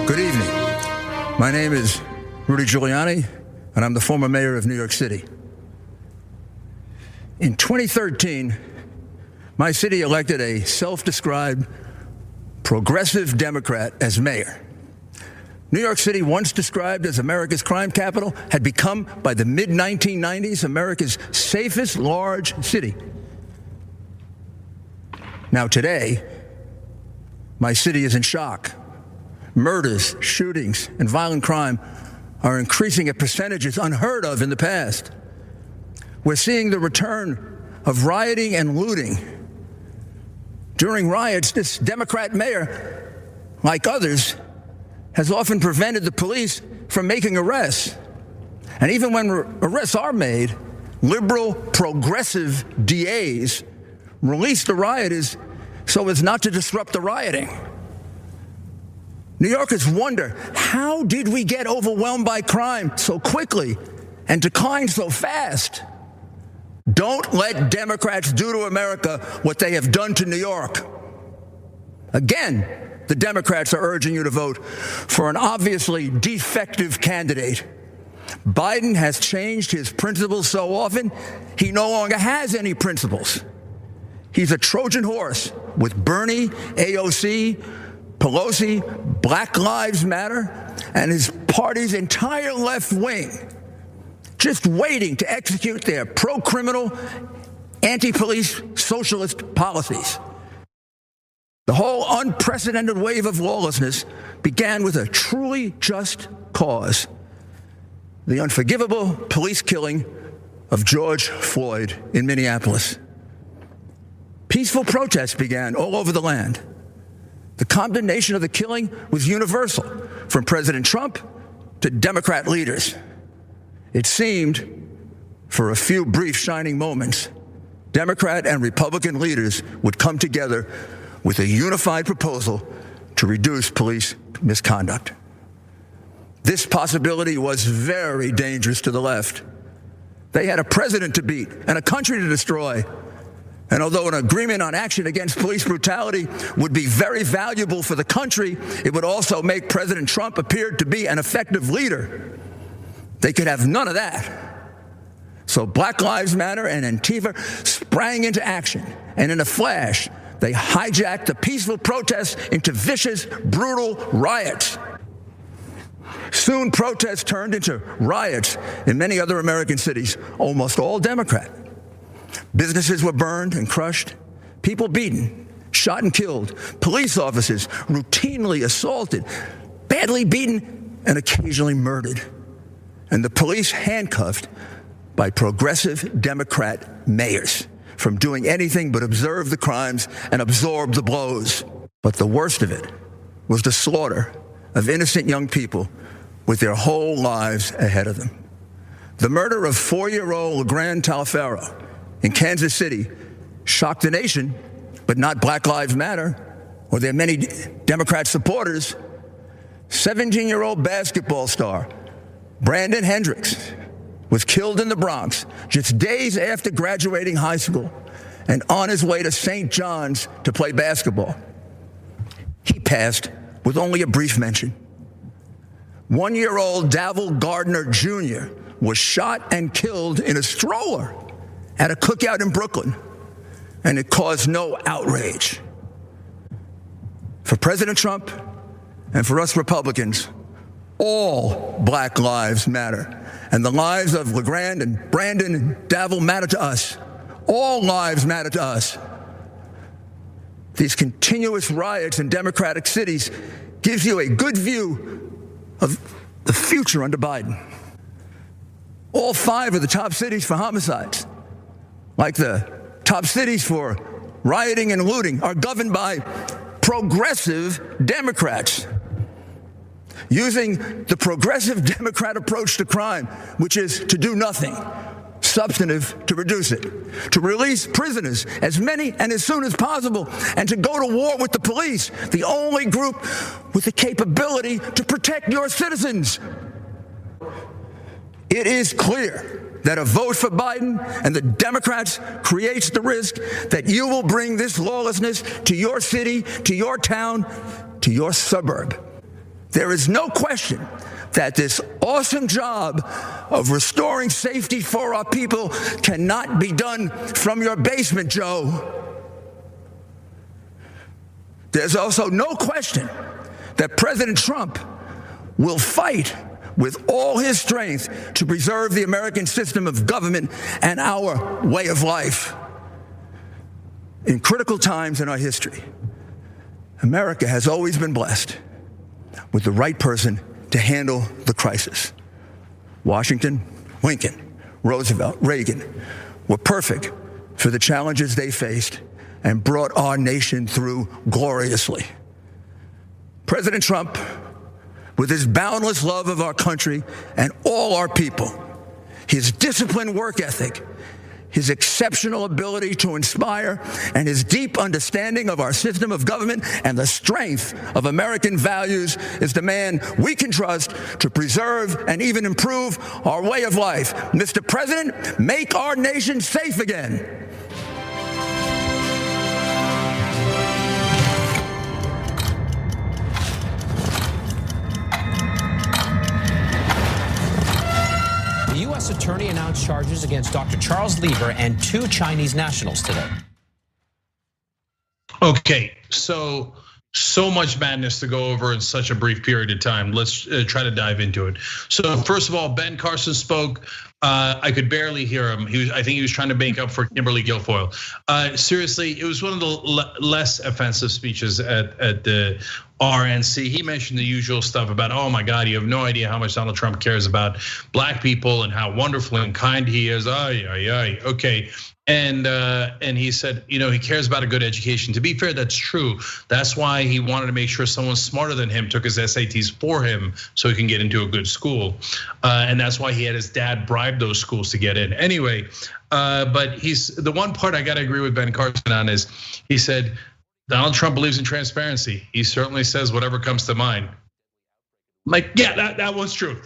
Good evening. My name is Rudy Giuliani, and I'm the former mayor of New York City. In 2013, my city elected a self-described progressive Democrat as mayor. New York City, once described as America's crime capital, had become, by the mid-1990s, America's safest large city. Now today, my city is in shock. Murders, shootings, and violent crime are increasing at percentages unheard of in the past. We're seeing the return of rioting and looting. During riots, this Democrat mayor, like others, has often prevented the police from making arrests. And even when arrests are made, liberal, progressive DAs release the rioters so as not to disrupt the rioting. New Yorkers wonder, how did we get overwhelmed by crime so quickly and decline so fast? Don't let Democrats do to America what they have done to New York. Again, the Democrats are urging you to vote for an obviously defective candidate. Biden has changed his principles so often, he no longer has any principles. He's a Trojan horse with Bernie, AOC, Pelosi, Black Lives Matter, and his party's entire left wing, just waiting to execute their pro-criminal, anti-police socialist policies. The whole unprecedented wave of lawlessness began with a truly just cause: the unforgivable police killing of George Floyd in Minneapolis. Peaceful protests began all over the land. The condemnation of the killing was universal, from President Trump to Democrat leaders. It seemed, for a few brief shining moments, Democrat and Republican leaders would come together with a unified proposal to reduce police misconduct. This possibility was very dangerous to the left. They had a president to beat and a country to destroy. And although an agreement on action against police brutality would be very valuable for the country, it would also make President Trump appear to be an effective leader. They could have none of that. So Black Lives Matter and Antifa sprang into action, and in a flash, they hijacked the peaceful protests into vicious, brutal riots. Soon, protests turned into riots in many other American cities, almost all Democrat. Businesses were burned and crushed, people beaten, shot and killed, police officers routinely assaulted, badly beaten, and occasionally murdered. And the police handcuffed by progressive Democrat mayors from doing anything but observe the crimes and absorb the blows. But the worst of it was the slaughter of innocent young people with their whole lives ahead of them. The murder of 4-year-old LeGrand Talfaro in Kansas City shocked the nation, but not Black Lives Matter or their many Democrat supporters. 17-year-old basketball star Brandon Hendricks was killed in the Bronx just days after graduating high school and on his way to St. John's to play basketball. He passed with only a brief mention. 1-year-old Davil Gardner Jr. was shot and killed in a stroller at a cookout in Brooklyn, and it caused no outrage. For President Trump and for us Republicans, all Black lives matter, and the lives of LeGrand and Brandon and Davil matter to us. All lives matter to us. These continuous riots in Democratic cities gives you a good view of the future under Biden. All 5 of the top cities for homicides, like the top cities for rioting and looting, are governed by progressive Democrats. Using the progressive Democrat approach to crime, which is to do nothing substantive to reduce it, to release prisoners, as many and as soon as possible, and to go to war with the police, the only group with the capability to protect your citizens. It is clear that a vote for Biden and the Democrats creates the risk that you will bring this lawlessness to your city, to your town, to your suburb. There is no question that this awesome job of restoring safety for our people cannot be done from your basement, Joe. There's also no question that President Trump will fight with all his strength to preserve the American system of government and our way of life. In critical times in our history, America has always been blessed with the right person to handle the crisis. Washington, Lincoln, Roosevelt, Reagan were perfect for the challenges they faced and brought our nation through gloriously. President Trump, with his boundless love of our country and all our people, his disciplined work ethic, his exceptional ability to inspire, and his deep understanding of our system of government and the strength of American values is the man we can trust to preserve and even improve our way of life. Mr. President, make our nation safe again. U.S. attorney announced charges against Dr. Charles Lieber and 2 Chinese nationals today. Okay, so much madness to go over in such a brief period of time. Let's try to dive into it. So first of all, Ben Carson spoke. I could barely hear him. I think he was trying to make up for Kimberly Guilfoyle. Seriously, it was one of the less offensive speeches at the RNC. He mentioned the usual stuff about, oh my God, you have no idea how much Donald Trump cares about black people and how wonderful and kind he is. Okay. And he said, he cares about a good education. To be fair, that's true. That's why he wanted to make sure someone smarter than him took his SATs for him so he can get into a good school. And that's why he had his dad bribe those schools to get in. Anyway, but the one part I gotta agree with Ben Carson on is he said, Donald Trump believes in transparency. He certainly says whatever comes to mind. I'm like, yeah, that was true.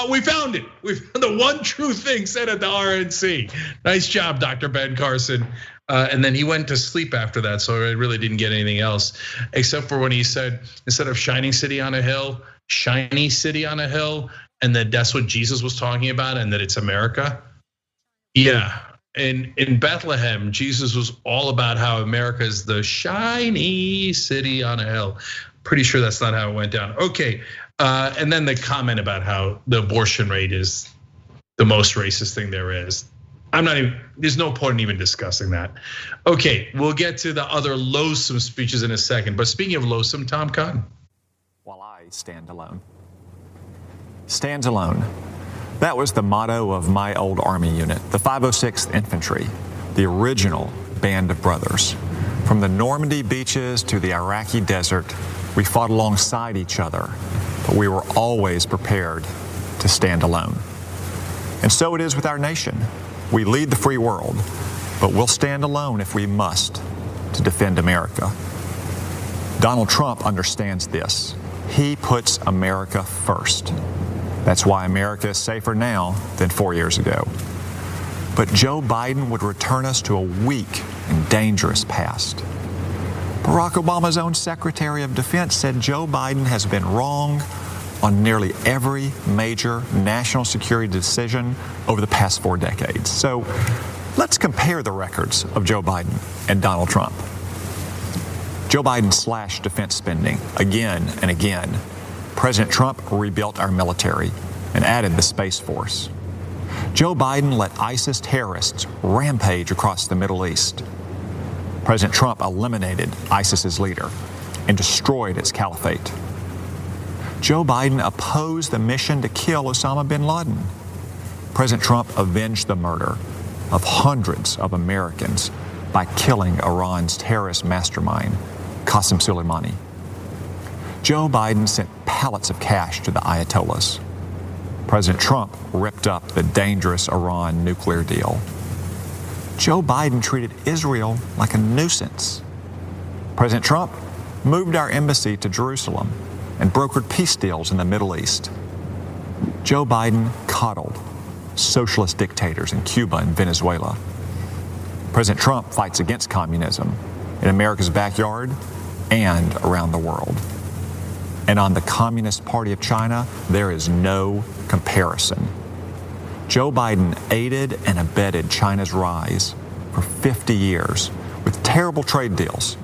We found it. We found the one true thing said at the RNC. Nice job, Dr. Ben Carson. And then he went to sleep after that, so I really didn't get anything else, except for when he said, instead of shining city on a hill, shiny city on a hill, and that that's what Jesus was talking about, and that it's America. Yeah. In Bethlehem, Jesus was all about how America is the shiny city on a hill. Pretty sure that's not how it went down. Okay, and then the comment about how the abortion rate is the most racist thing there is. There's no point in even discussing that. Okay, we'll get to the other loathsome speeches in a second. But speaking of loathsome, Tom Cotton. While I stand alone. Stands alone. That was the motto of my old Army unit, the 506th Infantry, the original band of brothers. From the Normandy beaches to the Iraqi desert, we fought alongside each other, but we were always prepared to stand alone. And so it is with our nation. We lead the free world, but we'll stand alone if we must to defend America. Donald Trump understands this. He puts America first. That's why America is safer now than 4 years ago. But Joe Biden would return us to a weak and dangerous past. Barack Obama's own Secretary of Defense said Joe Biden has been wrong on nearly every major national security decision over the past 4 decades. So let's compare the records of Joe Biden and Donald Trump. Joe Biden slashed defense spending again and again. President Trump rebuilt our military and added the Space Force. Joe Biden let ISIS terrorists rampage across the Middle East. President Trump eliminated ISIS's leader and destroyed its caliphate. Joe Biden opposed the mission to kill Osama bin Laden. President Trump avenged the murder of hundreds of Americans by killing Iran's terrorist mastermind, Qasem Soleimani. Joe Biden sent pallets of cash to the Ayatollahs. President Trump ripped up the dangerous Iran nuclear deal. Joe Biden treated Israel like a nuisance. President Trump moved our embassy to Jerusalem and brokered peace deals in the Middle East. Joe Biden coddled socialist dictators in Cuba and Venezuela. President Trump fights against communism in America's backyard and around the world. And on the Communist Party of China, there is no comparison. Joe Biden aided and abetted China's rise for 50 years with terrible trade deals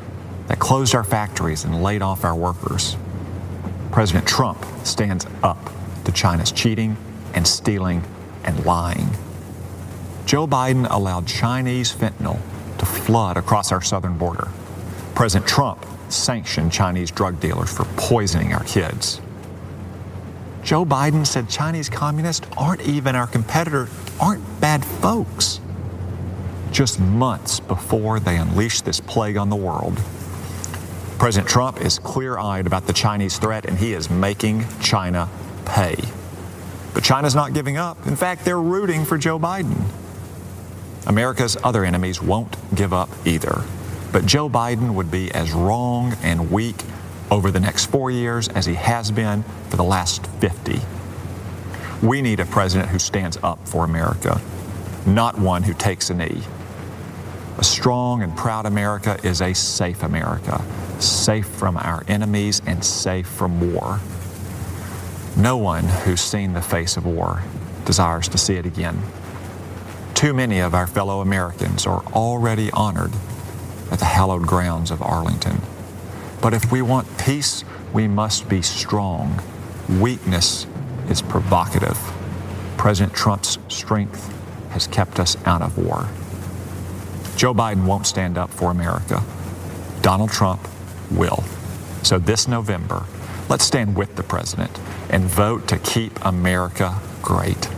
that closed our factories and laid off our workers. President Trump stands up to China's cheating and stealing and lying. Joe Biden allowed Chinese fentanyl to flood across our southern border. President Trump sanctioned Chinese drug dealers for poisoning our kids. Joe Biden said Chinese communists aren't even our competitor, aren't bad folks. Just months before they unleashed this plague on the world. President Trump is clear-eyed about the Chinese threat, and he is making China pay. But China's not giving up. In fact, they're rooting for Joe Biden. America's other enemies won't give up either. But Joe Biden would be as wrong and weak over the next 4 years as he has been for the last 50. We need a president who stands up for America, not one who takes a knee. A strong and proud America is a safe America, safe from our enemies and safe from war. No one who's seen the face of war desires to see it again. Too many of our fellow Americans are already honored at the hallowed grounds of Arlington. But if we want peace, we must be strong. Weakness is provocative. President Trump's strength has kept us out of war. Joe Biden won't stand up for America. Donald Trump will. So this November, let's stand with the president and vote to keep America great.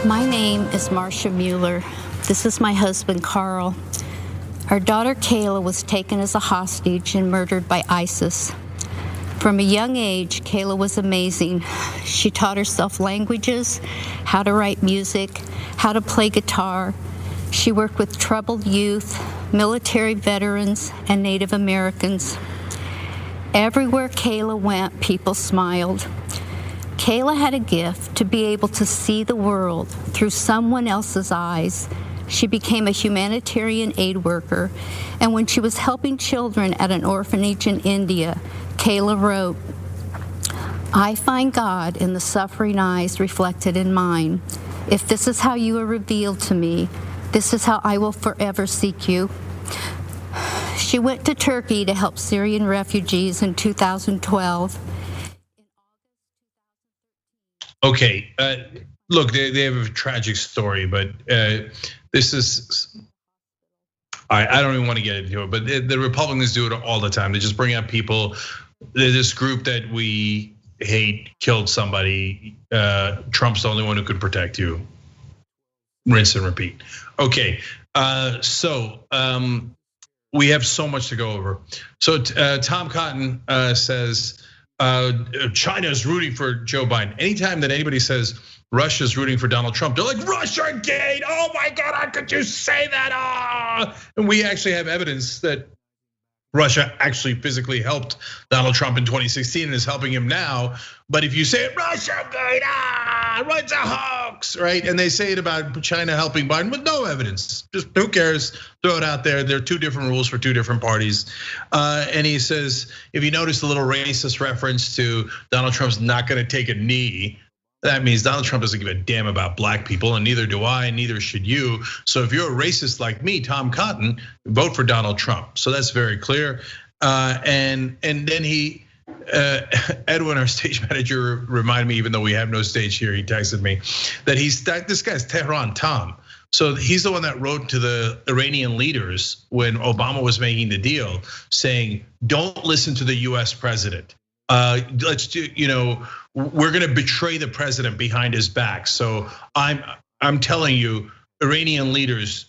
My name is Marcia Mueller. This is my husband, Carl. Our daughter, Kayla, was taken as a hostage and murdered by ISIS. From a young age, Kayla was amazing. She taught herself languages, how to write music, how to play guitar. She worked with troubled youth, military veterans, and Native Americans. Everywhere Kayla went, people smiled. Kayla had a gift to be able to see the world through someone else's eyes. She became a humanitarian aid worker, and when she was helping children at an orphanage in India, Kayla wrote, "I find God in the suffering eyes reflected in mine. If this is how you are revealed to me, this is how I will forever seek you." She went to Turkey to help Syrian refugees in 2012. Okay, look, they have a tragic story, but this is, I don't even want to get into it, but the Republicans do it all the time. They just bring up people, this group that we hate killed somebody. Trump's the only one who could protect you. Rinse and repeat. Okay, so we have so much to go over. So Tom Cotton says, China is rooting for Joe Biden. Anytime that anybody says Russia's rooting for Donald Trump, they're like, Russia gate, oh my God, how could you say that? And we actually have evidence that Russia actually physically helped Donald Trump in 2016 and is helping him now. But if you say Russia gate, it's a hoax, right? And they say it about China helping Biden with no evidence. Just who cares? Throw it out there. There are two different rules for two different parties. And he says, if you notice the little racist reference to Donald Trump's not gonna take a knee, that means Donald Trump doesn't give a damn about black people, and neither do I, and neither should you. So if you're a racist like me, Tom Cotton, vote for Donald Trump. So that's very clear. And then he, Edwin, our stage manager, reminded me, even though we have no stage here, he texted me that this guy's Tehran Tom. So he's the one that wrote to the Iranian leaders when Obama was making the deal, saying, "Don't listen to the U.S. president. Let's do, we're going to betray the president behind his back. So I'm telling you, Iranian leaders,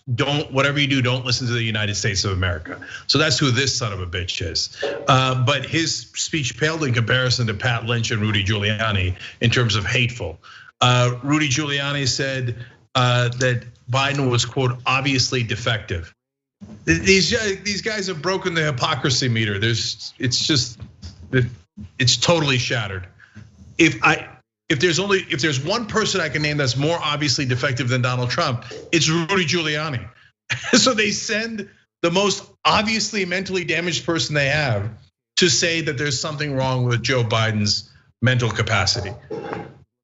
whatever you do, don't listen to the United States of America." So that's who this son of a bitch is. But his speech paled in comparison to Pat Lynch and Rudy Giuliani in terms of hateful. Rudy Giuliani said that Biden was, quote, obviously defective. These guys have broken the hypocrisy meter. It's totally shattered. If there's one person I can name that's more obviously defective than Donald Trump, it's Rudy Giuliani. So they send the most obviously mentally damaged person they have to say that there's something wrong with Joe Biden's mental capacity.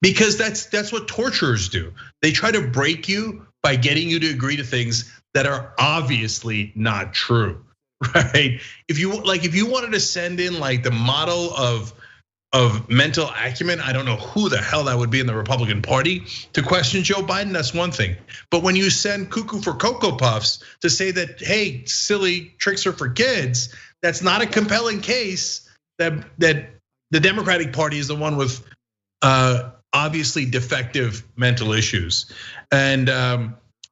Because that's what torturers do. They try to break you by getting you to agree to things that are obviously not true, right? If you wanted to send in like the model of mental acumen, I don't know who the hell that would be in the Republican Party to question Joe Biden, that's one thing. But when you send cuckoo for Cocoa Puffs to say that, hey, silly tricks are for kids, that's not a compelling case that the Democratic Party is the one with obviously defective mental issues. And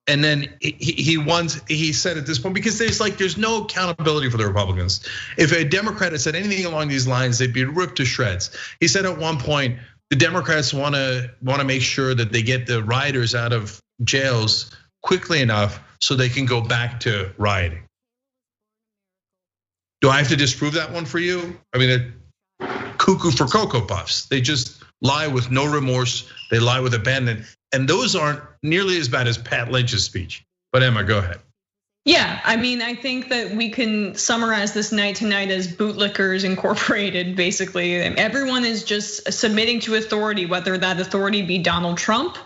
then he said at this point, because there's no accountability for the Republicans. If a Democrat had said anything along these lines, they'd be ripped to shreds. He said at one point, the Democrats want to make sure that they get the rioters out of jails quickly enough so they can go back to rioting. Do I have to disprove that one for you? I mean, cuckoo for Cocoa Puffs. They just lie with no remorse. They lie with abandon. And those aren't nearly as bad as Pat Lynch's speech. But Emma, go ahead. Yeah, I mean, I think that we can summarize this night tonight as bootlickers incorporated, basically. Everyone is just submitting to authority, whether that authority be Donald Trump,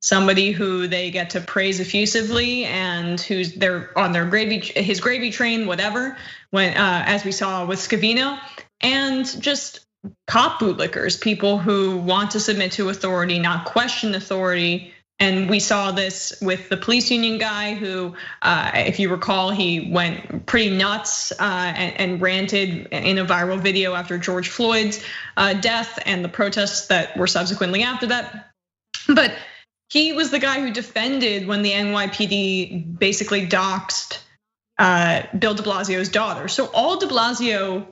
somebody who they get to praise effusively and who's they're on their his gravy train, whatever, when as we saw with Scavino, and just cop bootlickers, people who want to submit to authority, not question authority. And we saw this with the police union guy who, if you recall, he went pretty nuts and ranted in a viral video after George Floyd's death and the protests that were subsequently after that. But he was the guy who defended when the NYPD basically doxed Bill de Blasio's daughter. So all de Blasio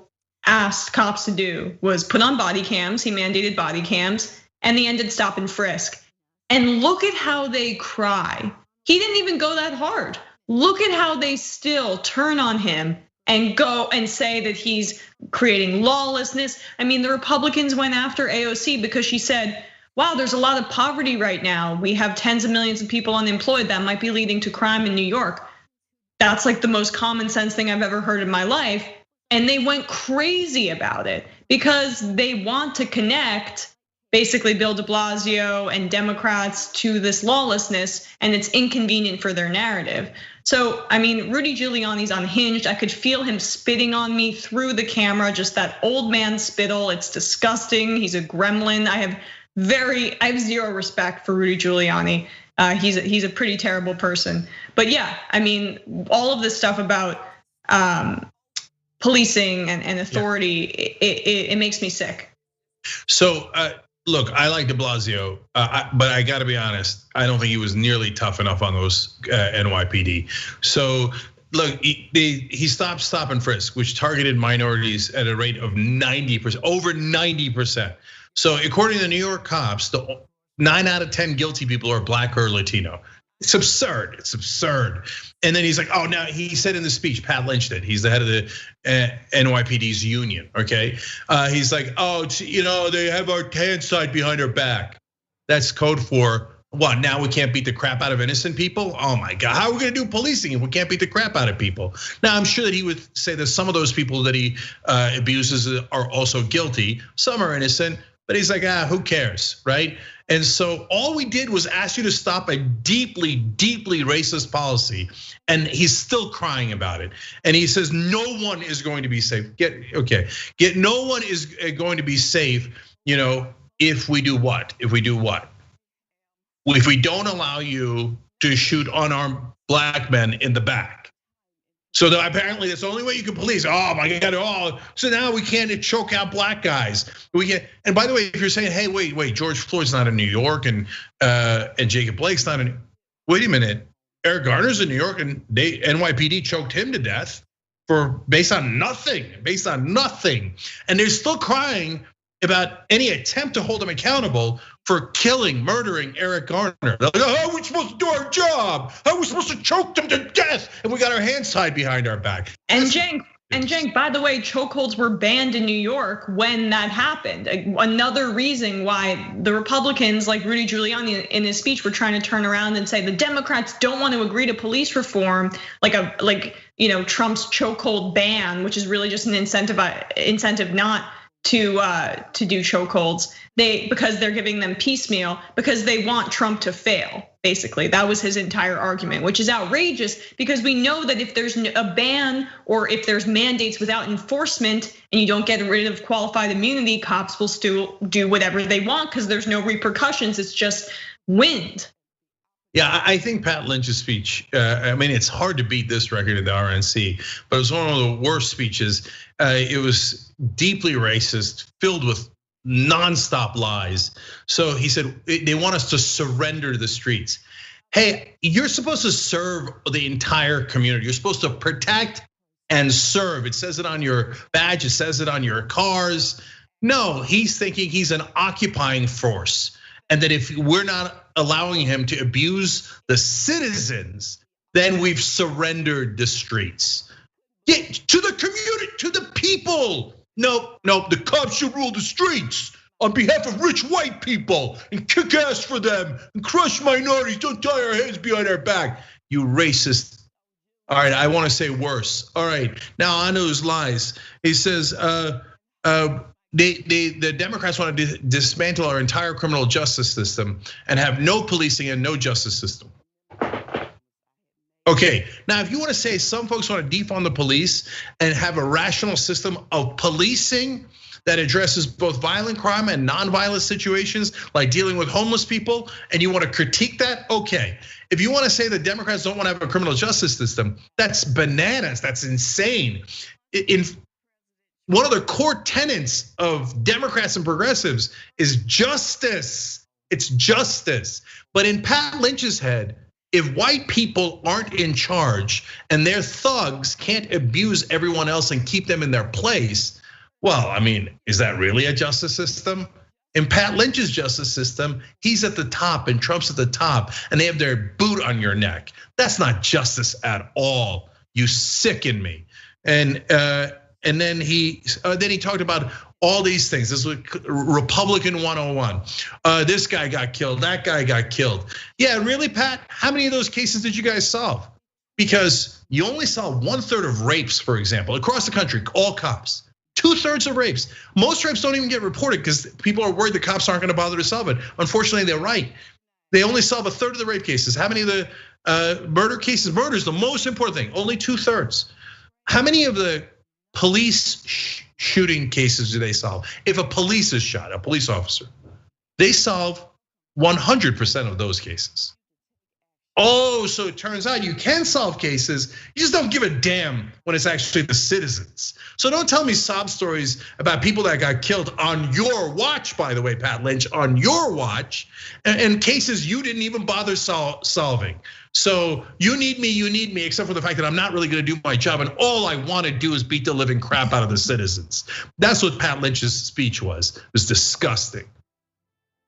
asked cops to do was put on body cams. He mandated body cams, and they ended stop and frisk. And look at how they cry. He didn't even go that hard. Look at how they still turn on him and go and say that he's creating lawlessness. I mean, the Republicans went after AOC because she said, wow, there's a lot of poverty right now. We have tens of millions of people unemployed. That might be leading to crime in New York. That's like the most common sense thing I've ever heard in my life. And they went crazy about it because they want to connect basically Bill de Blasio and Democrats to this lawlessness, and it's inconvenient for their narrative. So, I mean, Rudy Giuliani's unhinged. I could feel him spitting on me through the camera, just that old man spittle. It's disgusting. He's a gremlin. I have zero respect for Rudy Giuliani. He's a pretty terrible person. But yeah, I mean, all of this stuff about policing and authority, it makes me sick. So look, I like de Blasio, but I gotta be honest, I don't think he was nearly tough enough on those NYPD. So look, he stopped stop and frisk, which targeted minorities at a rate of 90%, over 90%. So according to the New York cops, 9 out of 10 guilty people are Black or Latino. It's absurd. It's absurd. And then he's like, oh, now he said in the speech, Pat Lynch did. He's the head of the NYPD's union. Okay, he's like, oh, they have our tan side behind our back. That's code for what? Now we can't beat the crap out of innocent people. Oh my God, how are we gonna do policing if we can't beat the crap out of people? Now I'm sure that he would say that some of those people that he abuses are also guilty. Some are innocent, but he's like, who cares, right? And so all we did was ask you to stop a deeply, deeply racist policy, and he's still crying about it. And he says no one is going to be safe. No one is going to be safe, if we do what? If we do what? If we don't allow you to shoot unarmed Black men in the back. So that apparently that's the only way you can police. Oh my God! So now we can't choke out Black guys. We can't. And by the way, if you're saying, hey, wait, George Floyd's not in New York, and Jacob Blake's not in. Wait a minute, Eric Garner's in New York, and NYPD choked him to death based on nothing. And they're still crying about any attempt to hold him accountable for murdering Eric Garner. They're like, how are we supposed to do our job? How are we supposed to choke them to death? And we got our hands tied behind our back. And Cenk, by the way, chokeholds were banned in New York when that happened. Another reason why the Republicans, like Rudy Giuliani in his speech, were trying to turn around and say the Democrats don't want to agree to police reform, like Trump's chokehold ban, which is really just an incentive not to do chokeholds. Because they're giving them piecemeal because they want Trump to fail. Basically, that was his entire argument, which is outrageous because we know that if there's a ban or if there's mandates without enforcement and you don't get rid of qualified immunity, cops will still do whatever they want because there's no repercussions. It's just wind. Yeah, I think Pat Lynch's speech, I mean, it's hard to beat this record in the RNC, but it was one of the worst speeches. It was deeply racist, filled with nonstop lies. So he said they want us to surrender the streets. Hey, you're supposed to serve the entire community. You're supposed to protect and serve. It says it on your badge. It says it on your cars. No, he's thinking he's an occupying force. And that if we're not allowing him to abuse the citizens, then we've surrendered the streets. Yeah, to the community, to the people. No, the cops should rule the streets on behalf of rich white people and kick ass for them and crush minorities. Don't tie our hands behind our back. You racist. All right, I want to say worse. All right, now on those lies. He says the Democrats want to dismantle our entire criminal justice system and have no policing and no justice system. Okay, now if you want to say some folks want to defund the police and have a rational system of policing that addresses both violent crime and non-violent situations like dealing with homeless people, and you want to critique that, okay. If you want to say the Democrats don't want to have a criminal justice system, that's bananas, that's insane. In one of the core tenets of Democrats and progressives is justice. It's justice. But in Pat Lynch's head, if white people aren't in charge and their thugs can't abuse everyone else and keep them in their place, well, I mean, is that really a justice system? In Pat Lynch's justice system, he's at the top and Trump's at the top and they have their boot on your neck. That's not justice at all. You sicken me. And then he talked about all these things. This was Republican 101. This guy got killed, that guy got killed. Yeah, really, Pat? How many of those cases did you guys solve? Because you only saw 1/3 of rapes, for example, across the country, all cops. 2/3 of rapes. Most rapes don't even get reported because people are worried the cops aren't going to bother to solve it. Unfortunately, they're right. They only solve 1/3 of the rape cases. How many of the murder cases? Murder is the most important thing, only 2/3. How many of the police shooting cases do they solve? If a police is shot, a police officer, they solve 100% of those cases. Oh, so it turns out you can solve cases, you just don't give a damn when it's actually the citizens. So don't tell me sob stories about people that got killed on your watch, by the way, Pat Lynch, on your watch, and cases you didn't even bother solving. So you need me, except for the fact that I'm not really gonna do my job, and all I wanna do is beat the living crap out of the citizens. That's what Pat Lynch's speech was. It was disgusting.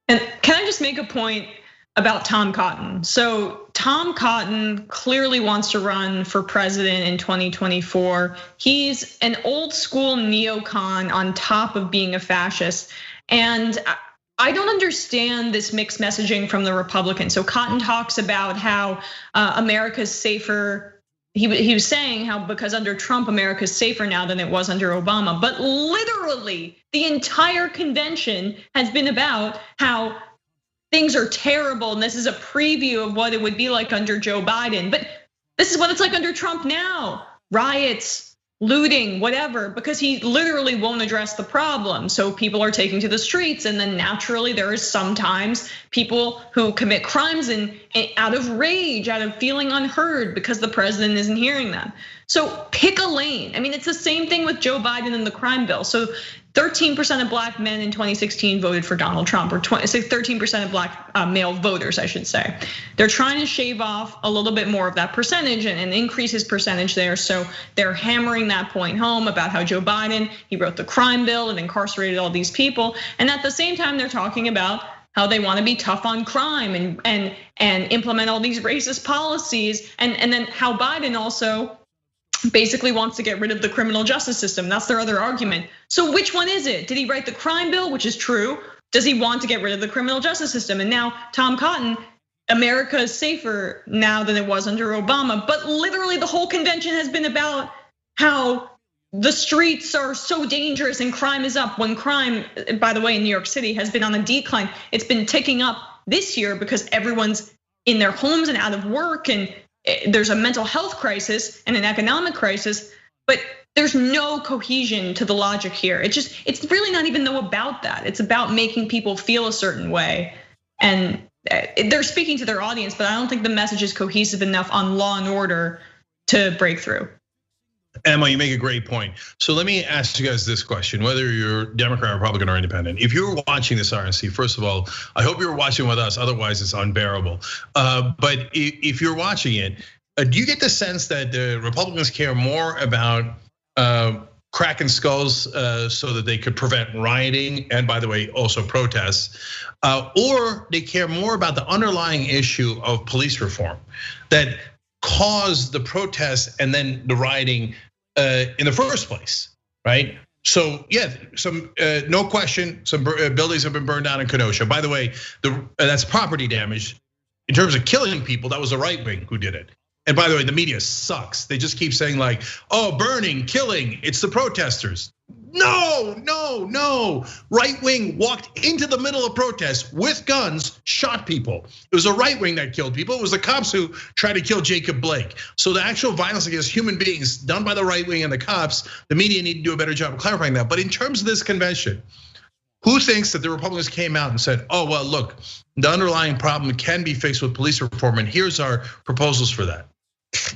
And can I just make a point about Tom Cotton? So Tom Cotton clearly wants to run for president in 2024. He's an old school neocon on top of being a fascist. And I don't understand this mixed messaging from the Republicans. So Cotton talks about how America's safer. He was saying how because under Trump, America's safer now than it was under Obama. But literally the entire convention has been about how things are terrible, and this is a preview of what it would be like under Joe Biden. But this is what it's like under Trump now. Riots, looting, whatever, because he literally won't address the problem. So people are taking to the streets, and then naturally there is sometimes people who commit crimes and out of rage, out of feeling unheard because the president isn't hearing them. So pick a lane. I mean, it's the same thing with Joe Biden and the crime bill. So 13% of black men in 2016 voted for Donald Trump, or 13% of black male voters, I should say. They're trying to shave off a little bit more of that percentage and increase his percentage there. So they're hammering that point home about how Joe Biden, he wrote the crime bill and incarcerated all these people. And at the same time, they're talking about how they want to be tough on crime and implement all these racist policies, and then how Biden also basically wants to get rid of the criminal justice system. That's their other argument. So which one is it? Did he write the crime bill, which is true? Does he want to get rid of the criminal justice system? And now Tom Cotton, America is safer now than it was under Obama. But literally the whole convention has been about how the streets are so dangerous and crime is up, when crime, by the way, in New York City has been on a decline. It's been ticking up this year because everyone's in their homes and out of work, and there's a mental health crisis and an economic crisis, but there's no cohesion to the logic here. It's really not even about that. It's about making people feel a certain way. And they're speaking to their audience, but I don't think the message is cohesive enough on law and order to break through. Emma, you make a great point. So let me ask you guys this question, whether you're Democrat, Republican, or independent. If you're watching this RNC, first of all, I hope you're watching with us, otherwise it's unbearable. But if you're watching it, do you get the sense that the Republicans care more about cracking skulls so that they could prevent rioting, and by the way, also protests, or they care more about the underlying issue of police reform that caused the protests and then the rioting in the first place, right? So yeah, no question, some buildings have been burned down in Kenosha. By the way, that's property damage. In terms of killing people, that was the right wing who did it. And by the way, the media sucks. They just keep saying like, oh, burning, killing, it's the protesters. No. Right wing walked into the middle of protests with guns, shot people. It was a right wing that killed people. It was the cops who tried to kill Jacob Blake. So the actual violence against human beings done by the right wing and the cops, the media need to do a better job of clarifying that. But in terms of this convention, who thinks that the Republicans came out and said, oh, well, look, the underlying problem can be fixed with police reform, and here's our proposals for that?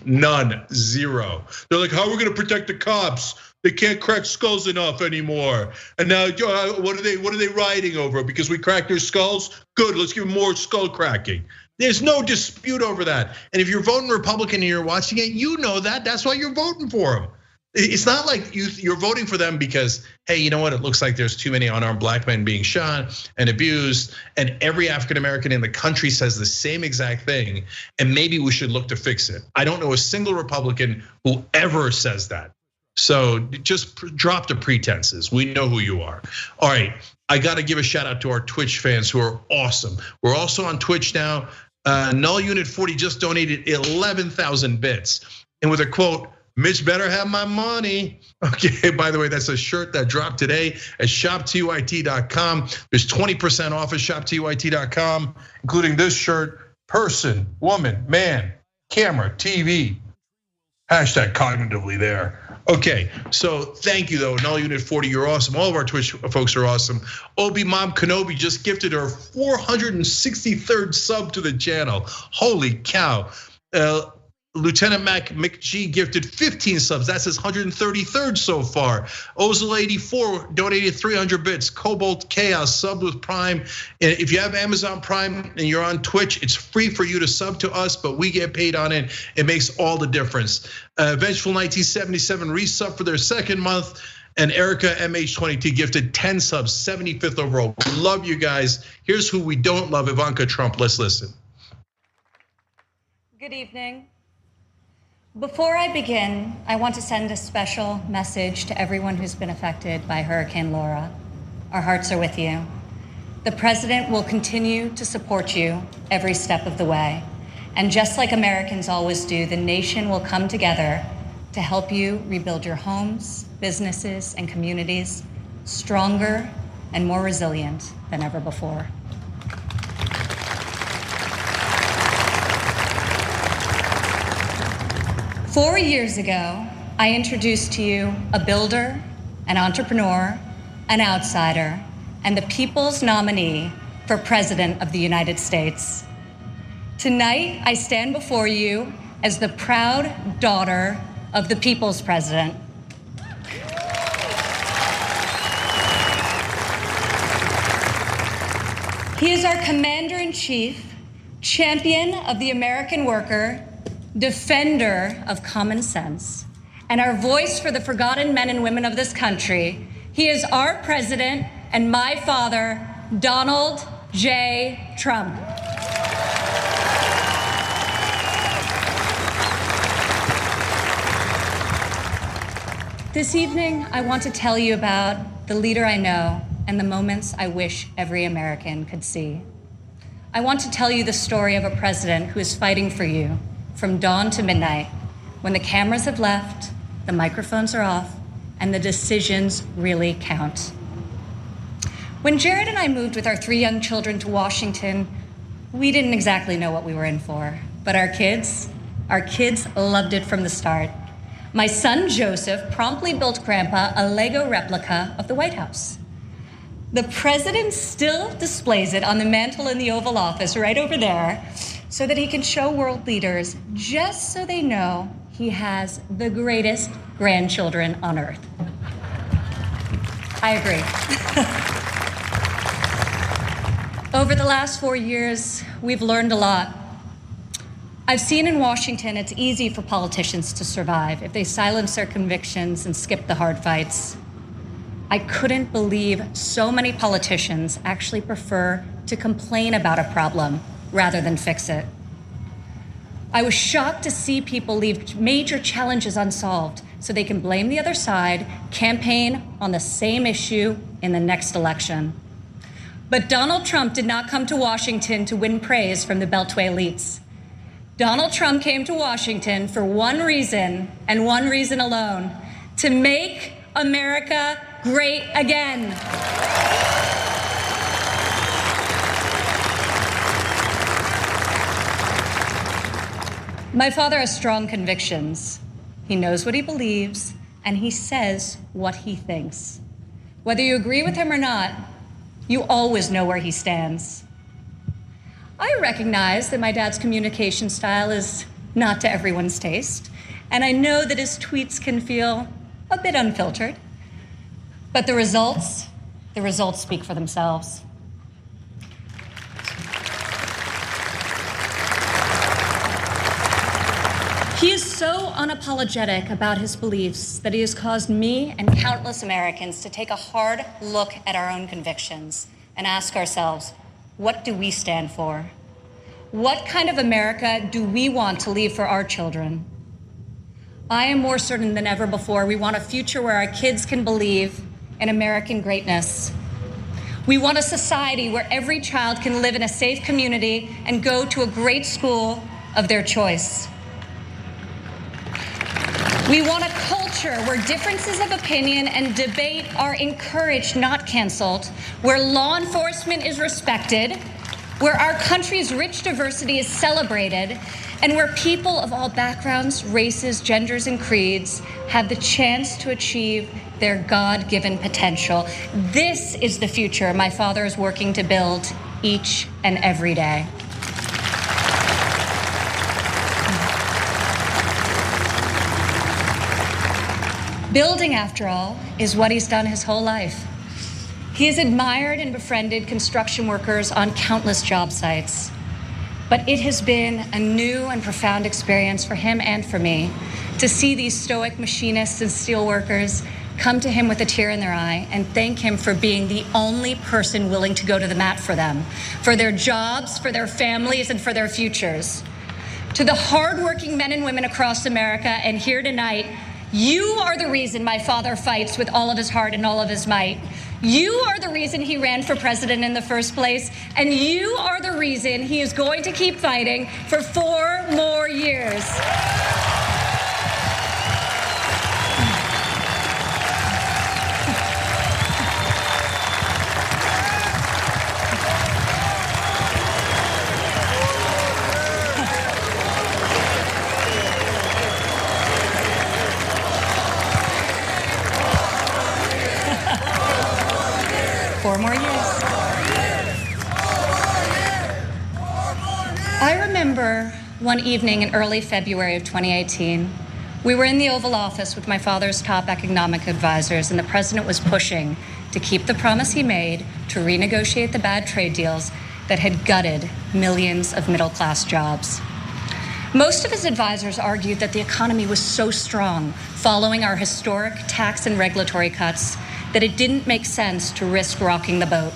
None, zero. They're like, how are we gonna protect the cops? They can't crack skulls enough anymore. And now what are they rioting over? Because we cracked their skulls? Good, let's give them more skull cracking. There's no dispute over that. And if you're voting Republican and you're watching it, you know that. That's why you're voting for them. It's not like you're voting for them because, hey, you know what? It looks like there's too many unarmed black men being shot and abused, and every African American in the country says the same exact thing, and maybe we should look to fix it. I don't know a single Republican who ever says that. So just drop the pretenses. We know who you are. All right, I got to give a shout out to our Twitch fans who are awesome. We're also on Twitch now. Null Unit 40 just donated 11,000 bits, and with a quote, Mitch better have my money. Okay, by the way, that's a shirt that dropped today at shoptuyt.com. There's 20% off at shoptuyt.com, including this shirt, person, woman, man, camera, TV. Hashtag cognitively there. Okay, so thank you though, Null Unit 40, you're awesome. All of our Twitch folks are awesome. Obi Mom Kenobi just gifted her 463rd sub to the channel. Holy cow. Lieutenant Mac McG gifted 15 subs. That's his 133rd so far. Ozil84 donated 300 bits. Cobalt Chaos subbed with Prime. And if you have Amazon Prime and you're on Twitch, it's free for you to sub to us, but we get paid on it. It makes all the difference. Vengeful 1977 resub for their second month. And Erica MH22 gifted 10 subs, 75th overall. We love you guys. Here's who we don't love, Ivanka Trump. Let's listen. Good evening. Before I begin, I want to send a special message to everyone who's been affected by Hurricane Laura. Our hearts are with you. The president will continue to support you every step of the way. And just like Americans always do, the nation will come together to help you rebuild your homes, businesses, and communities stronger and more resilient than ever before. Four years ago, I introduced to you a builder, an entrepreneur, an outsider, and the people's nominee for President of the United States. Tonight, I stand before you as the proud daughter of the people's president. He is our commander-in-chief, champion of the American worker, defender of common sense, and our voice for the forgotten men and women of this country. He is our president and my father, Donald J. Trump. This evening, I want to tell you about the leader I know and the moments I wish every American could see. I want to tell you the story of a president who is fighting for you from dawn to midnight, when the cameras have left, the microphones are off, and the decisions really count. When Jared and I moved with our 3 young children to Washington, we didn't exactly know what we were in for, but our kids loved it from the start. My son Joseph promptly built Grandpa a Lego replica of the White House. The president still displays it on the mantle in the Oval Office right over there so that he can show world leaders, just so they know he has the greatest grandchildren on earth. I agree. Over the last 4 years, we've learned a lot. I've seen in Washington it's easy for politicians to survive if they silence their convictions and skip the hard fights. I couldn't believe so many politicians actually prefer to complain about a problem rather than fix it. I was shocked to see people leave major challenges unsolved so they can blame the other side, campaign on the same issue in the next election. But Donald Trump did not come to Washington to win praise from the Beltway elites. Donald Trump came to Washington for one reason and one reason alone: to make America great again. My father has strong convictions. He knows what he believes, and he says what he thinks. Whether you agree with him or not, you always know where he stands. I recognize that my dad's communication style is not to everyone's taste, and I know that his tweets can feel a bit unfiltered. But the results speak for themselves. He is so unapologetic about his beliefs that he has caused me and countless Americans to take a hard look at our own convictions and ask ourselves, what do we stand for? What kind of America do we want to leave for our children? I am more certain than ever before we want a future where our kids can believe in American greatness. We want a society where every child can live in a safe community and go to a great school of their choice. We want a culture where differences of opinion and debate are encouraged, not canceled, where law enforcement is respected, where our country's rich diversity is celebrated, and where people of all backgrounds, races, genders, and creeds have the chance to achieve their God-given potential. This is the future my father is working to build each and every day. Building, after all, is what he's done his whole life. He has admired and befriended construction workers on countless job sites. But it has been a new and profound experience for him and for me to see these stoic machinists and steelworkers come to him with a tear in their eye and thank him for being the only person willing to go to the mat for them, for their jobs, for their families, and for their futures. To the hardworking men and women across America and here tonight, you are the reason my father fights with all of his heart and all of his might. You are the reason he ran for president in the first place, and you are the reason he is going to keep fighting for 4 more years. Four more years. I remember one evening in early February of 2018, we were in the Oval Office with my father's top economic advisors, and the president was pushing to keep the promise he made to renegotiate the bad trade deals that had gutted millions of middle-class jobs. Most of his advisors argued that the economy was so strong following our historic tax and regulatory cuts that it didn't make sense to risk rocking the boat.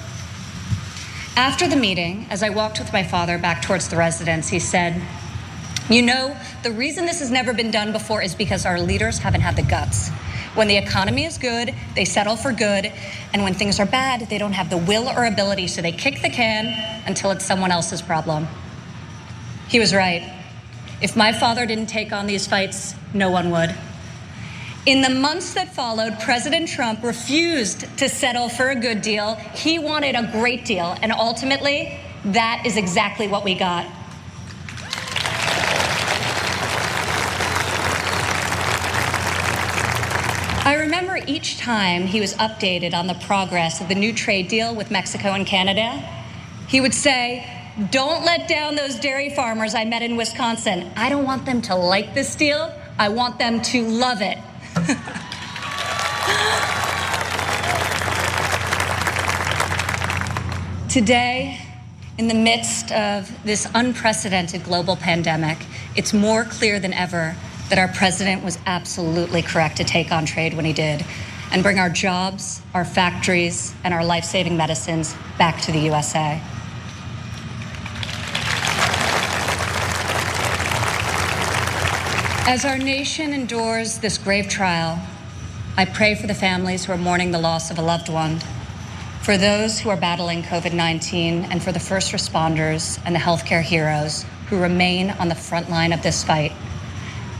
After the meeting, as I walked with my father back towards the residence, he said, "You know, the reason this has never been done before is because our leaders haven't had the guts. When the economy is good, they settle for good, and when things are bad, they don't have the will or ability, so they kick the can until it's someone else's problem." He was right. If my father didn't take on these fights, no one would. In the months that followed, President Trump refused to settle for a good deal. He wanted a great deal, and ultimately, that is exactly what we got. I remember each time he was updated on the progress of the new trade deal with Mexico and Canada, he would say, "Don't let down those dairy farmers I met in Wisconsin. I don't want them to like this deal. I want them to love it." Today, in the midst of this unprecedented global pandemic, it's more clear than ever that our president was absolutely correct to take on trade when he did and bring our jobs, our factories, and our life-saving medicines back to the USA. As our nation endures this grave trial, I pray for the families who are mourning the loss of a loved one, for those who are battling COVID-19, and for the first responders and the healthcare heroes who remain on the front line of this fight.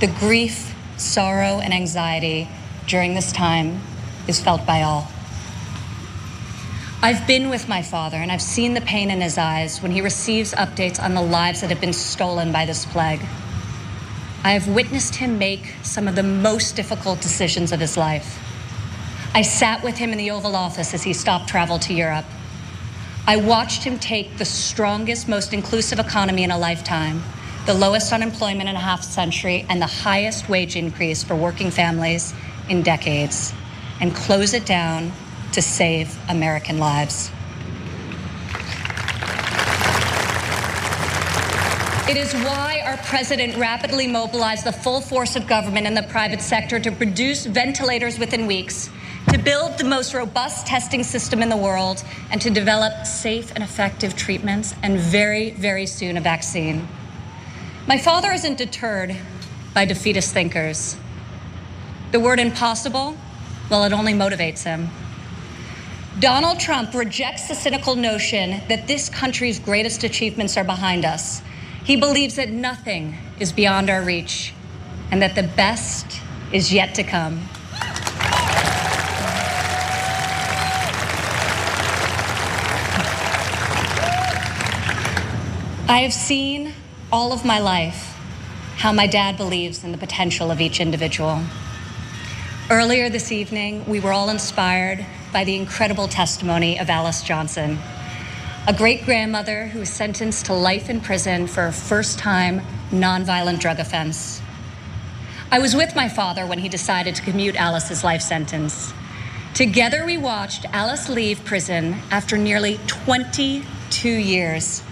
The grief, sorrow, and anxiety during this time is felt by all. I've been with my father, and I've seen the pain in his eyes when he receives updates on the lives that have been stolen by this plague. I have witnessed him make some of the most difficult decisions of his life. I sat with him in the Oval Office as he stopped travel to Europe. I watched him take the strongest, most inclusive economy in a lifetime, the lowest unemployment in a half century, and the highest wage increase for working families in decades, and close it down to save American lives. It is why our president rapidly mobilized the full force of government and the private sector to produce ventilators within weeks, to build the most robust testing system in the world, and to develop safe and effective treatments, and very, very soon a vaccine. My father isn't deterred by defeatist thinkers. The word impossible, well, it only motivates him. Donald Trump rejects the cynical notion that this country's greatest achievements are behind us. He believes that nothing is beyond our reach and that the best is yet to come. I have seen all of my life how my dad believes in the potential of each individual. Earlier this evening, we were all inspired by the incredible testimony of Alice Johnson, a great-grandmother who was sentenced to life in prison for a first-time nonviolent drug offense. I was with my father when he decided to commute Alice's life sentence. Together, we watched Alice leave prison after nearly 22 years.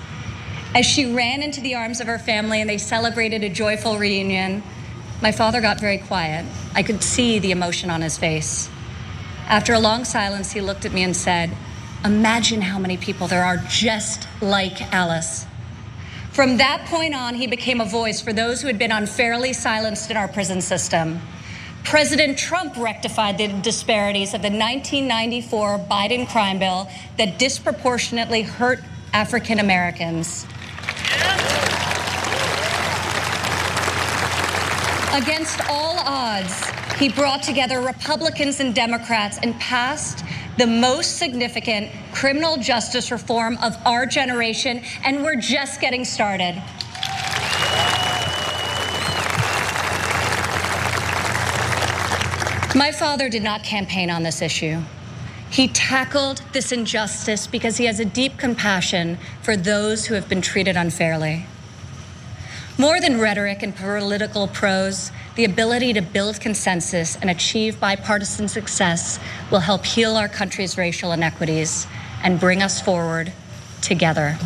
As she ran into the arms of her family and they celebrated a joyful reunion, my father got very quiet. I could see the emotion on his face. After a long silence, he looked at me and said, "Imagine how many people there are just like Alice." From that point on, he became a voice for those who had been unfairly silenced in our prison system. President Trump rectified the disparities of the 1994 Biden crime bill that disproportionately hurt African Americans. Against all odds, he brought together Republicans and Democrats and passed the most significant criminal justice reform of our generation, and we're just getting started. My father did not campaign on this issue. He tackled this injustice because he has a deep compassion for those who have been treated unfairly. More than rhetoric and political prose, the ability to build consensus and achieve bipartisan success will help heal our country's racial inequities and bring us forward together.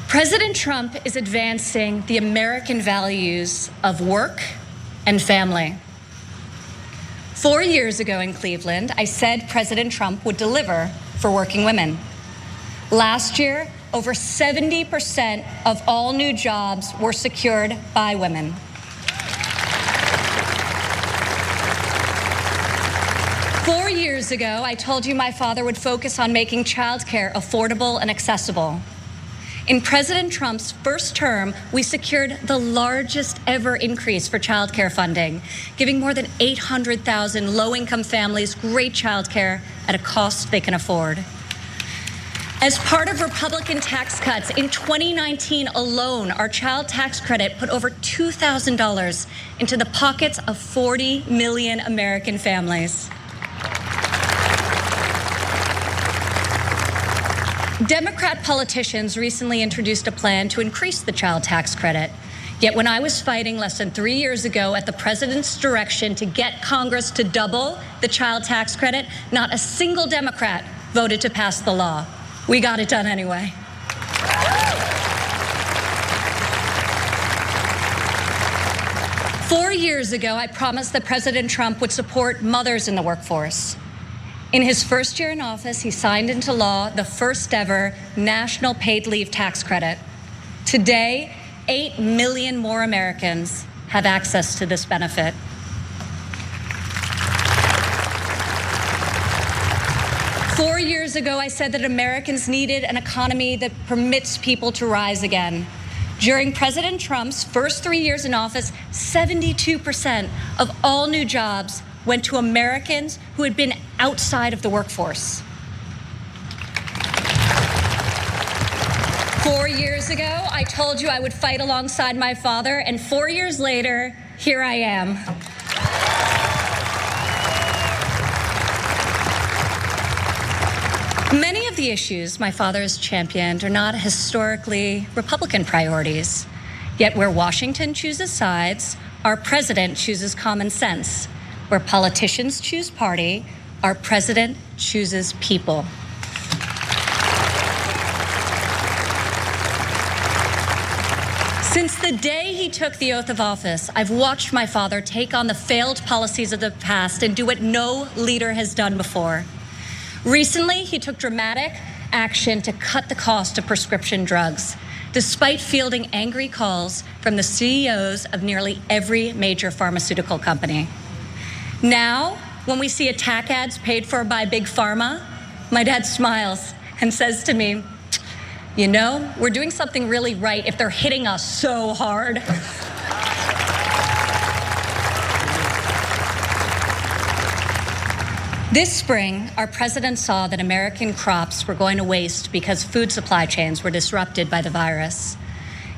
President Trump is advancing the American values of work and family. 4 years ago in Cleveland, I said President Trump would deliver for working women. Last year, over 70% of all new jobs were secured by women. Four years ago, I told you my father would focus on making childcare affordable and accessible. In President Trump's first term, we secured the largest ever increase for childcare funding, giving more than 800,000 low-income families great childcare at a cost they can afford. As part of Republican tax cuts, in 2019 alone, our child tax credit put over $2,000 into the pockets of 40 million American families. Democrat politicians recently introduced a plan to increase the child tax credit. Yet when I was fighting less than 3 years ago at the president's direction to get Congress to double the child tax credit, not a single Democrat voted to pass the law. We got it done anyway. 4 years ago, I promised that President Trump would support mothers in the workforce. In his first year in office, he signed into law the first ever national paid leave tax credit. Today, 8 million more Americans have access to this benefit. Four years ago, I said that Americans needed an economy that permits people to rise again. During President Trump's first 3 years in office, 72% of all new jobs went to Americans who had been outside of the workforce. 4 years ago, I told you I would fight alongside my father, and 4 years later, here I am. Many of the issues my father has championed are not historically Republican priorities. Yet where Washington chooses sides, our president chooses common sense. Where politicians choose party, our president chooses people. Since the day he took the oath of office, I've watched my father take on the failed policies of the past and do what no leader has done before. Recently, he took dramatic action to cut the cost of prescription drugs, despite fielding angry calls from the CEOs of nearly every major pharmaceutical company. Now, when we see attack ads paid for by Big Pharma, my dad smiles and says to me, "You know, we're doing something really right if they're hitting us so hard." This spring, our president saw that American crops were going to waste because food supply chains were disrupted by the virus.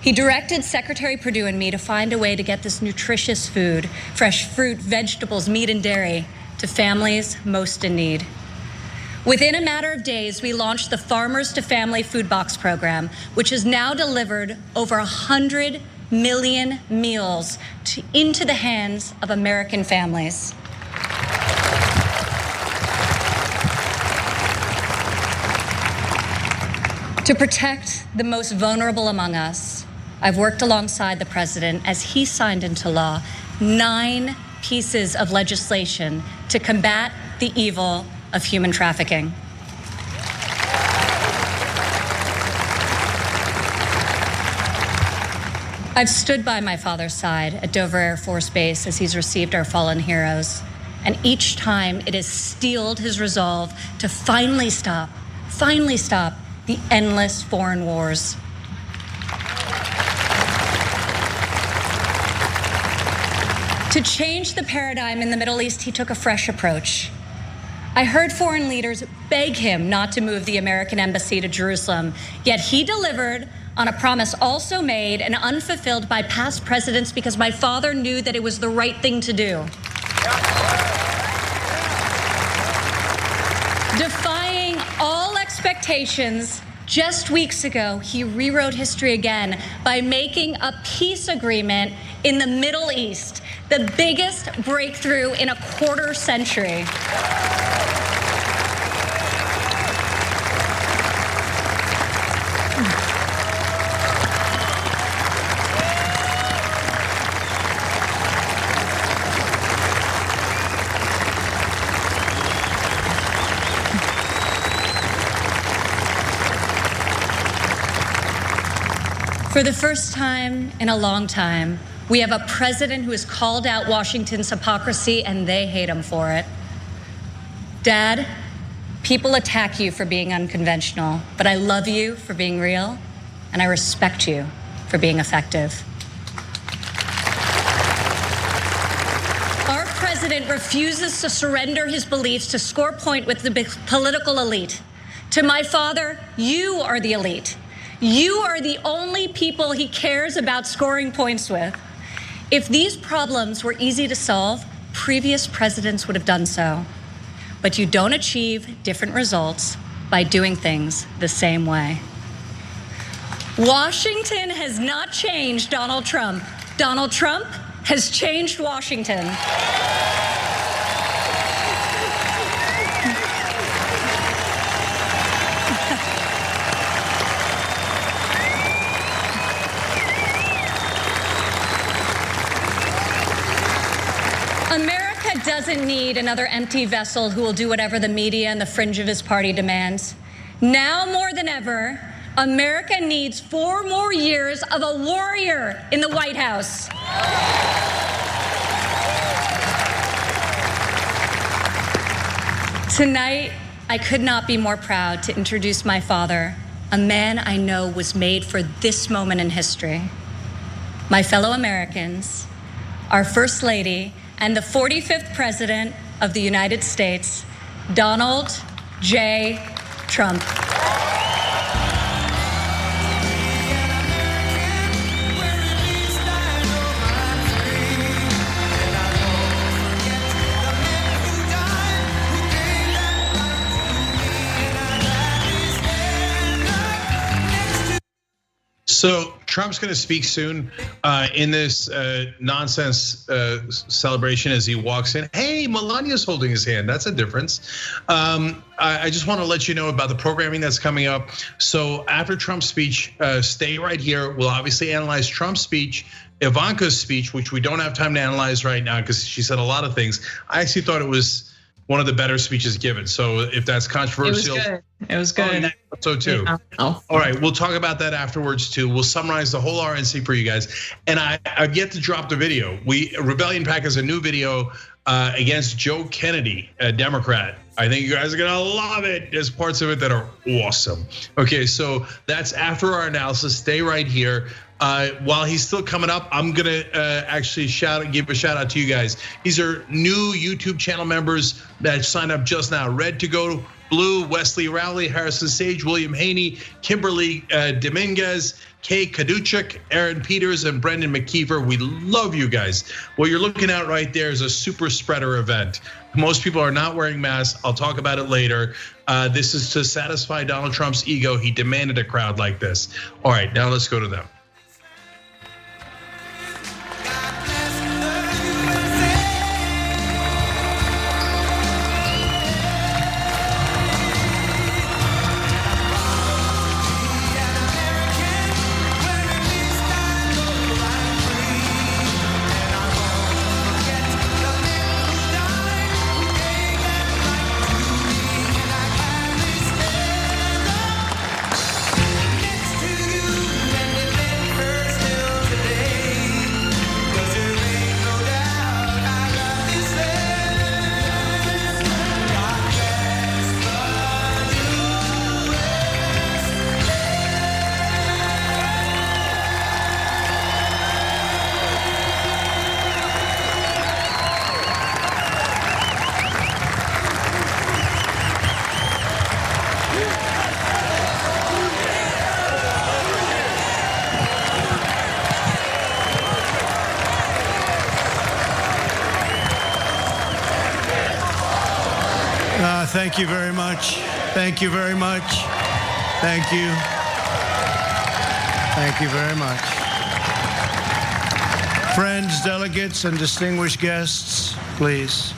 He directed Secretary Perdue and me to find a way to get this nutritious food, fresh fruit, vegetables, meat, and dairy, to families most in need. Within a matter of days, we launched the Farmers to Family Food Box program, which has now delivered over 100 million meals into the hands of American families. To protect the most vulnerable among us, I've worked alongside the president as he signed into law 9 pieces of legislation to combat the evil of human trafficking. I've stood by my father's side at Dover Air Force Base as he's received our fallen heroes, and each time it has steeled his resolve to finally stop the endless foreign wars. To change the paradigm in the Middle East, he took a fresh approach. I heard foreign leaders beg him not to move the American embassy to Jerusalem, yet he delivered on a promise also made and unfulfilled by past presidents because my father knew that it was the right thing to do. Defying all expectations, just weeks ago, he rewrote history again by making a peace agreement in the Middle East, the biggest breakthrough in a quarter century. For the first time in a long time, we have a president who has called out Washington's hypocrisy, and they hate him for it. Dad, people attack you for being unconventional, but I love you for being real, and I respect you for being effective. Our president refuses to surrender his beliefs to score point with the political elite. To my father, you are the elite. You are the only people he cares about scoring points with. If these problems were easy to solve, previous presidents would have done so. But you don't achieve different results by doing things the same way. Washington has not changed Donald Trump. Donald Trump has changed Washington. America doesn't need another empty vessel who will do whatever the media and the fringe of his party demands. Now more than ever, America needs 4 more years of a warrior in the White House. Tonight, I could not be more proud to introduce my father, a man I know was made for this moment in history. My fellow Americans, our First Lady, and the 45th President of the United States, Donald J. Trump. So Trump's going to speak soon in this nonsense celebration as he walks in. Hey, Melania's holding his hand. That's a difference. I just want to let you know about the programming that's coming up. So after Trump's speech, stay right here. We'll obviously analyze Trump's speech, Ivanka's speech, which we don't have time to analyze right now because she said a lot of things. I actually thought it was one of the better speeches given. So if that's controversial, it was good. So too. Yeah. All right, we'll talk about that afterwards too. We'll summarize the whole RNC for you guys. And I've yet to drop the video. Rebellion Pack has a new video against Joe Kennedy, a Democrat. I think you guys are gonna love it. There's parts of it that are awesome. Okay, so that's after our analysis. Stay right here. While he's still coming up, I'm gonna actually give a shout out to you guys. These are new YouTube channel members that signed up just now. Red to Go Blue, Wesley Rowley, Harrison Sage, William Haney, Kimberly Dominguez, Kay Kaduchik, Aaron Peters, and Brendan McKeever. We love you guys. What you're looking at right there is a super spreader event. Most people are not wearing masks. I'll talk about it later. This is to satisfy Donald Trump's ego. He demanded a crowd like this. All right, now let's go to them. Thank you very much. Thank you very much. Thank you. Thank you very much. Friends, delegates, and distinguished guests, please.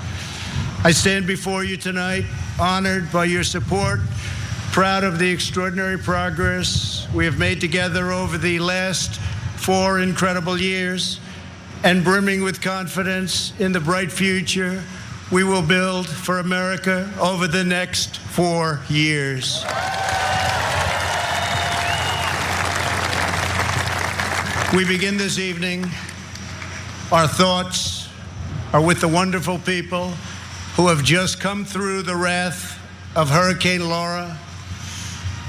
I stand before you tonight, honored by your support, proud of the extraordinary progress we have made together over the last 4 incredible years, and brimming with confidence in the bright future we will build for America over the next 4 years. We begin this evening. Our thoughts are with the wonderful people who have just come through the wrath of Hurricane Laura.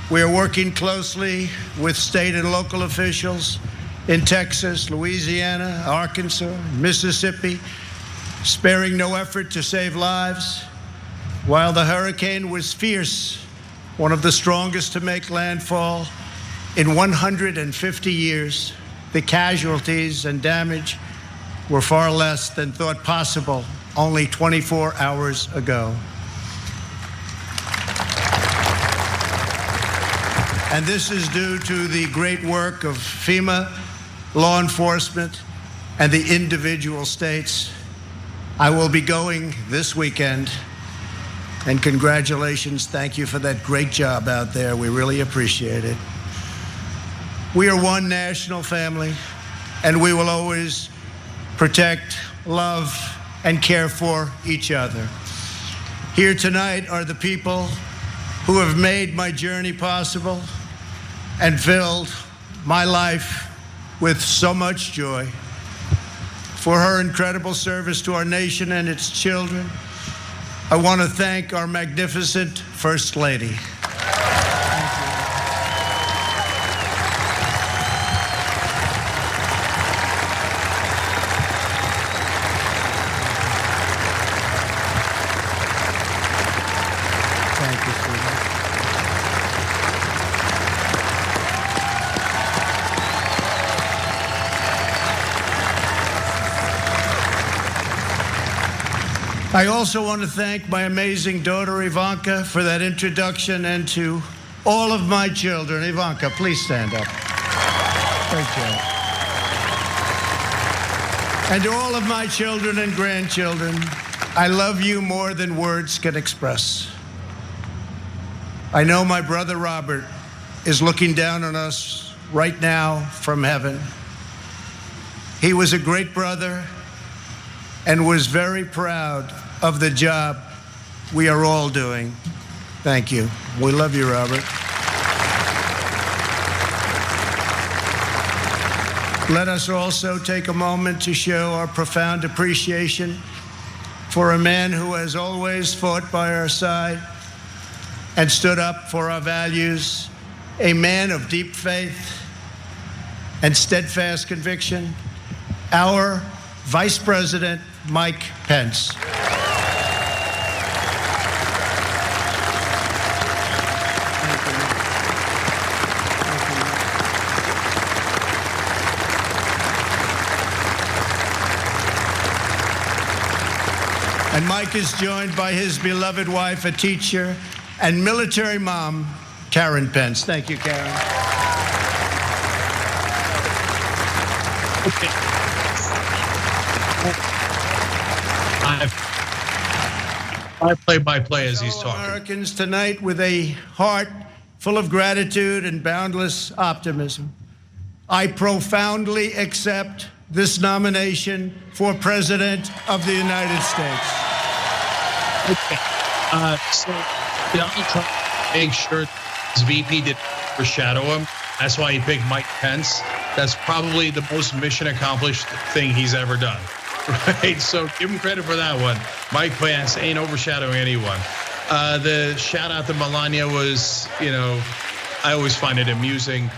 We are working closely with state and local officials in Texas, Louisiana, Arkansas, Mississippi, sparing no effort to save lives. While the hurricane was fierce, one of the strongest to make landfall in 150 years, the casualties and damage were far less than thought possible only 24 hours ago. And this is due to the great work of FEMA, law enforcement, and the individual states. I will be going this weekend, and congratulations, thank you for that great job out there. We really appreciate it. We are one national family, and we will always protect, love, and care for each other. Here tonight are the people who have made my journey possible and filled my life with so much joy. For her incredible service to our nation and its children, I want to thank our magnificent First Lady. I also want to thank my amazing daughter, Ivanka, for that introduction, and to all of my children. Ivanka, please stand up. Great job. And to all of my children and grandchildren, I love you more than words can express. I know my brother Robert is looking down on us right now from heaven. He was a great brother and was very proud of the job we are all doing. Thank you. We love you, Robert. Let us also take a moment to show our profound appreciation for a man who has always fought by our side and stood up for our values, a man of deep faith and steadfast conviction, our Vice President Mike Pence. And Mike is joined by his beloved wife, a teacher, and military mom, Karen Pence. Thank you, Karen. Okay. I play-by-play as he's talking. Americans tonight with a heart full of gratitude and boundless optimism. I profoundly accept this nomination for President of the United States. Okay. So Donald Trump made sure his VP didn't overshadow him. That's why he picked Mike Pence. That's probably the most mission accomplished thing he's ever done. Right? So give him credit for that one. Mike Pence ain't overshadowing anyone. The shout out to Melania was, I always find it amusing.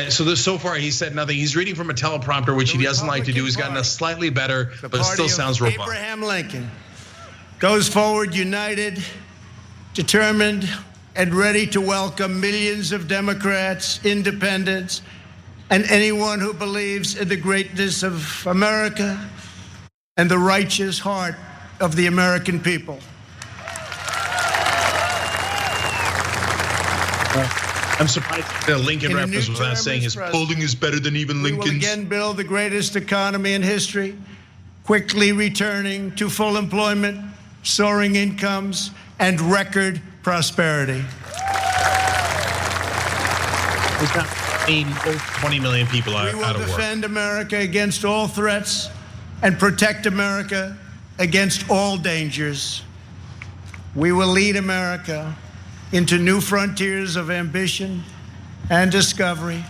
So far he said nothing. He's reading from a teleprompter, which he doesn't like to do. He's gotten a slightly better, but it still sounds robust. Abraham Lincoln goes forward united, determined, and ready to welcome millions of Democrats, independents, and anyone who believes in the greatness of America and the righteous heart of the American people. I'm surprised the Lincoln reference was not saying his polling is better than even Lincoln's. We will again build the greatest economy in history, quickly returning to full employment, soaring incomes, and record prosperity. It's not 20 million people out of work. We will defend America against all threats and protect America against all dangers. We will lead America into new frontiers of ambition and discovery,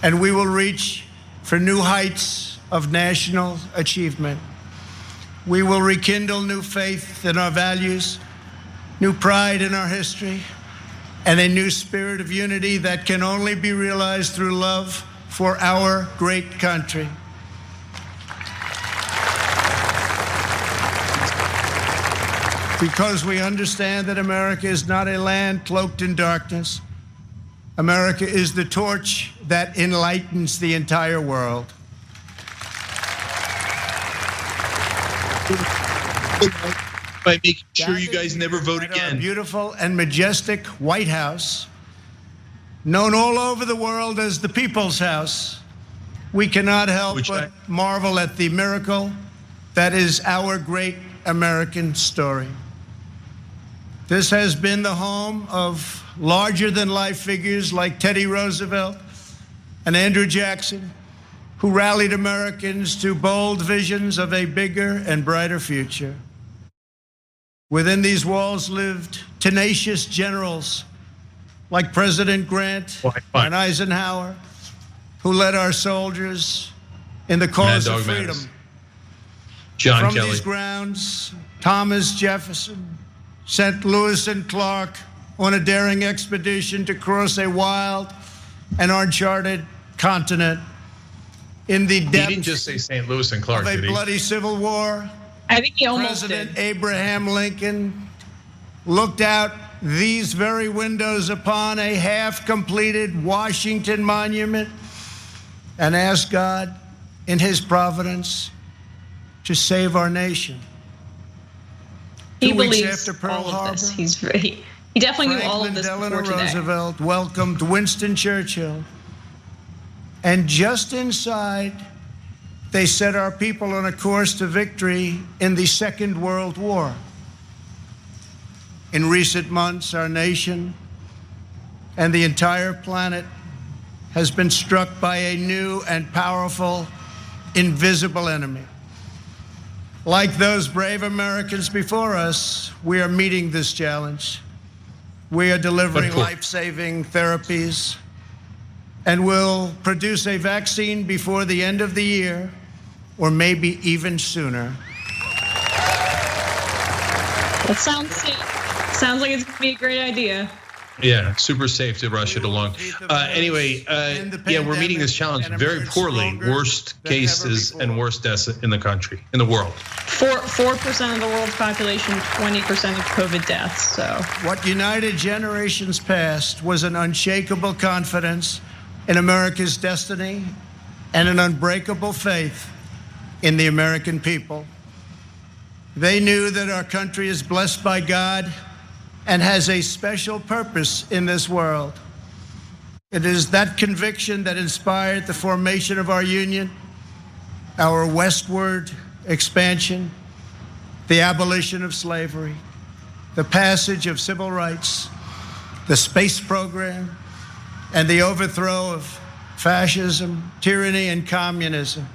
and we will reach for new heights of national achievement. We will rekindle new faith in our values, new pride in our history, and a new spirit of unity that can only be realized through love for our great country. Because we understand that America is not a land cloaked in darkness. America is the torch that enlightens the entire world. By making sure you guys never vote again. Our beautiful and majestic White House, known all over the world as the People's House, we cannot help but marvel at the miracle that is our great American story. This has been the home of larger-than-life figures like Teddy Roosevelt and Andrew Jackson, who rallied Americans to bold visions of a bigger and brighter future. Within these walls lived tenacious generals like President Grant and Eisenhower, who led our soldiers in the cause of freedom. John Kelly. From these grounds, Thomas Jefferson sent Lewis and Clark on a daring expedition to cross a wild and uncharted continent in the depths. He didn't just say St. Louis and Clark, of a bloody civil war. I think he almost President did. Abraham Lincoln looked out these very windows upon a half-completed Washington Monument and asked God in his providence to save our nation. He 2 weeks believes after Pearl all of Harbor, this. He definitely knew all of this before Delano today. Roosevelt welcomed Winston Churchill. And just inside, they set our people on a course to victory in the Second World War. In recent months, our nation and the entire planet has been struck by a new and powerful, invisible enemy. Like those brave Americans before us, we are meeting this challenge. We are delivering life-saving therapies and will produce a vaccine before the end of the year, or maybe even sooner. That sounds safe. Sounds like it's gonna be a great idea. Yeah, super safe to rush it along. Anyway, yeah, we're meeting this challenge very poorly. Worst cases and worst deaths in the country, in the world. 4% of the world's population, 20% of COVID deaths. So what united generations past was an unshakable confidence in America's destiny and an unbreakable faith in the American people. They knew that our country is blessed by God and has a special purpose in this world. It is that conviction that inspired the formation of our union, our westward expansion, the abolition of slavery, the passage of civil rights, the space program, and the overthrow of fascism, tyranny, and communism.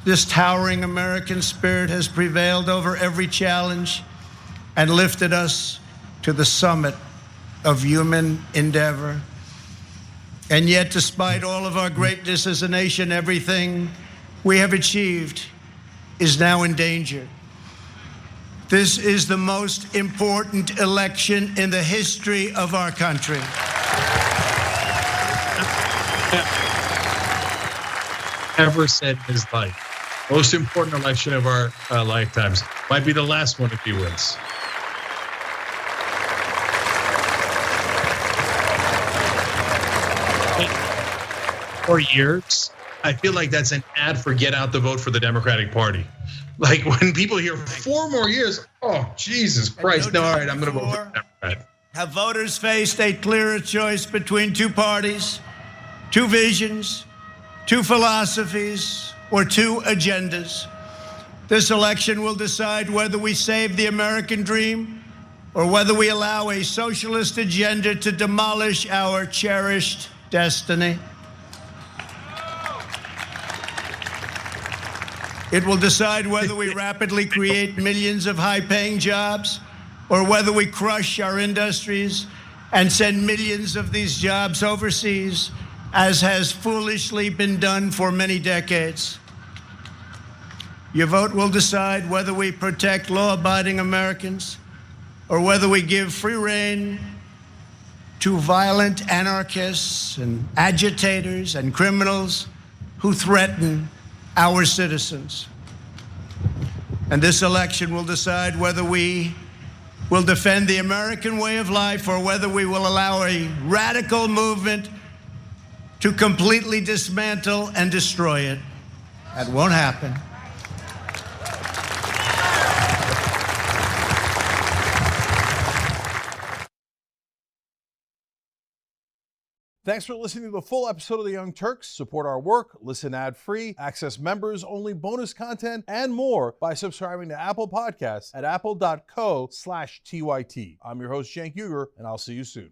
This towering American spirit has prevailed over every challenge and lifted us to the summit of human endeavor. And yet, despite all of our greatness as a nation, everything we have achieved is now in danger. This is the most important election in the history of our country. Ever said in his life. Most important election of our lifetimes. Might be the last one if he wins. For years, I feel like that's an ad for get out the vote for the Democratic Party. Like when people hear 4 more years, oh, Jesus Christ. No, all right, I'm going to vote for the Democrat. Have voters faced a clearer choice between 2 parties, 2 visions, 2 philosophies, or 2 agendas? This election will decide whether we save the American dream or whether we allow a socialist agenda to demolish our cherished destiny. It will decide whether we rapidly create millions of high-paying jobs or whether we crush our industries and send millions of these jobs overseas as has foolishly been done for many decades. Your vote will decide whether we protect law-abiding Americans or whether we give free rein to violent anarchists and agitators and criminals who threaten our citizens. And this election will decide whether we will defend the American way of life or whether we will allow a radical movement to completely dismantle and destroy it. That won't happen. Thanks for listening to the full episode of The Young Turks. Support our work, listen ad-free, access members-only bonus content, and more by subscribing to Apple Podcasts at apple.co/TYT. I'm your host, Cenk, and I'll see you soon.